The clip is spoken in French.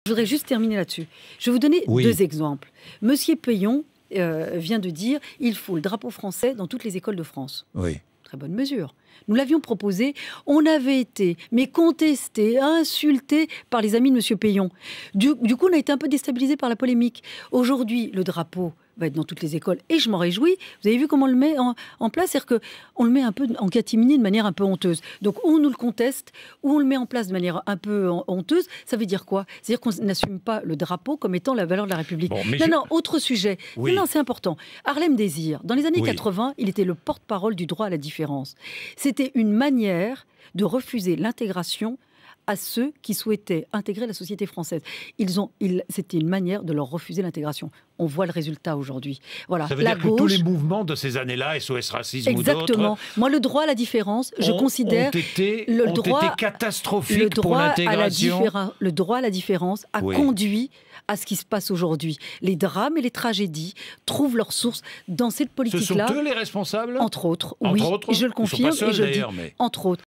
Je voudrais juste terminer là-dessus. Je vais vous donner deux exemples. Monsieur Peillon vient de dire il faut le drapeau français dans toutes les écoles de France. Oui. Très bonne mesure. Nous l'avions proposé, on avait été contesté, insulté par les amis de Monsieur Peillon. Du coup, on a été un peu déstabilisé par la polémique. Aujourd'hui, le drapeau va être dans toutes les écoles et je m'en réjouis. Vous avez vu comment on le met en place? C'est-à-dire qu'on le met un peu en catimini de manière un peu honteuse. Donc, ou on nous le conteste, ou on le met en place de manière un peu honteuse. Ça veut dire quoi? C'est-à-dire qu'on n'assume pas le drapeau comme étant la valeur de la République. Bon, non, autre sujet. Oui. Non, c'est important. Harlem Désir, dans les années 80, il était le porte-parole du droit à la différence. C'était une manière de refuser l'intégration à ceux qui souhaitaient intégrer la société française. C'était une manière de leur refuser l'intégration. On voit le résultat aujourd'hui. Voilà. Ça veut dire que tous les mouvements de ces années-là, SOS Racisme ou d'autres... Exactement. Moi, le droit à la différence, je considère... ont été catastrophiques pour l'intégration. Le droit à la différence a conduit à ce qui se passe aujourd'hui. Les drames et les tragédies trouvent leur source dans cette politique-là. Ce sont eux les responsables? Entre autres, entre autres, je le confirme. Ils sont pas seuls, et je le dis, mais... entre autres.